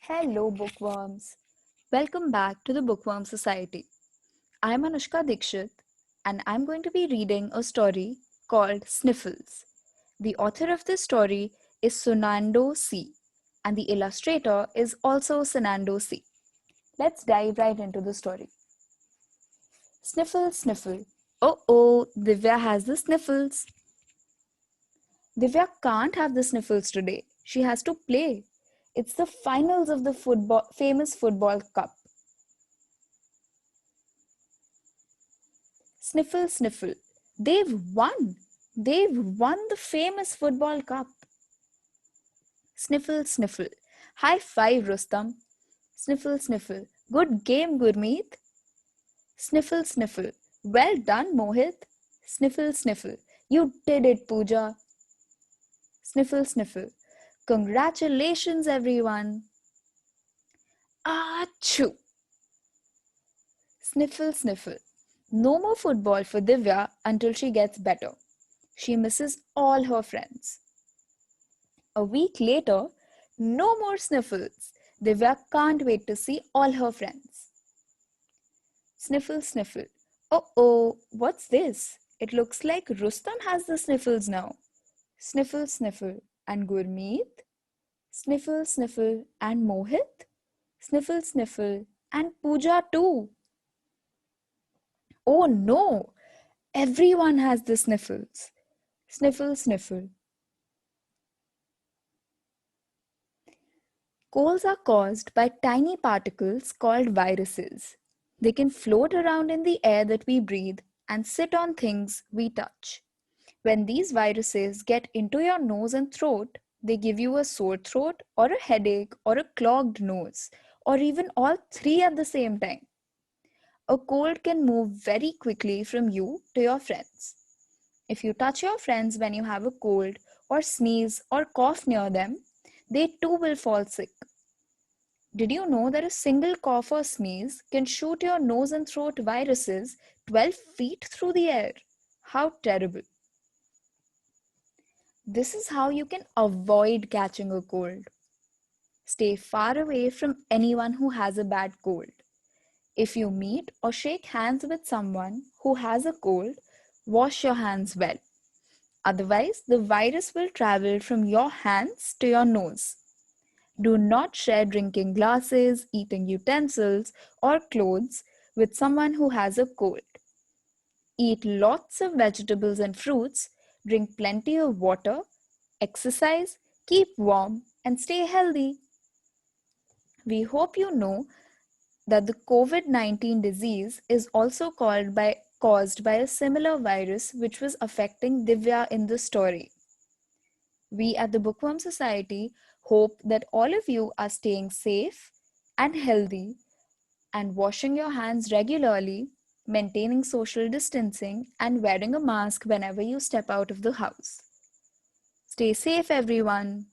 Hello, bookworms. Welcome back to the Bookworm Society. I'm Anushka Dixit, and I'm going to be reading a story called Sniffles. The author of this story is Sunando C, and the illustrator is also Sunando C. Let's dive right into the story. Sniffle, sniffle. Oh, Divya has the sniffles. Divya can't have the sniffles today. She has to play. It's the finals of the famous football cup. Sniffle, sniffle. They've won. They've won the famous football cup. Sniffle, sniffle. High five, Rustam. Sniffle, sniffle. Good game, Gurmeet. Sniffle, sniffle. Well done, Mohit. Sniffle, sniffle. You did it, Pooja. Sniffle, sniffle. Congratulations, everyone. Achoo. Sniffle, sniffle. No more football for Divya until she gets better. She misses all her friends. A week later, no more sniffles. Divya can't wait to see all her friends. Sniffle, sniffle. Oh, what's this? It looks like Rustam has the sniffles now. Sniffle, sniffle. And Gurmeet? Sniffle, sniffle. And Mohit? Sniffle, sniffle. And Pooja too. Oh no! Everyone has the sniffles. Sniffle, sniffle. Colds are caused by tiny particles called viruses. They can float around in the air that we breathe and sit on things we touch. When these viruses get into your nose and throat, they give you a sore throat or a headache or a clogged nose, or even all three at the same time. A cold can move very quickly from you to your friends. If you touch your friends when you have a cold or sneeze or cough near them, they too will fall sick. Did you know that a single cough or sneeze can shoot your nose and throat viruses 12 feet through the air? How terrible. This is how you can avoid catching a cold. Stay far away from anyone who has a bad cold. If you meet or shake hands with someone who has a cold, wash your hands well. Otherwise, the virus will travel from your hands to your nose. Do not share drinking glasses, eating utensils, or clothes with someone who has a cold. Eat lots of vegetables and fruits, drink plenty of water, exercise, keep warm, and stay healthy. We hope you know that the COVID-19 disease is also caused by a similar virus which was affecting Divya in the story. We at the Bookworm Society hope that all of you are staying safe and healthy and washing your hands regularly, maintaining social distancing, and wearing a mask whenever you step out of the house. Stay safe, everyone.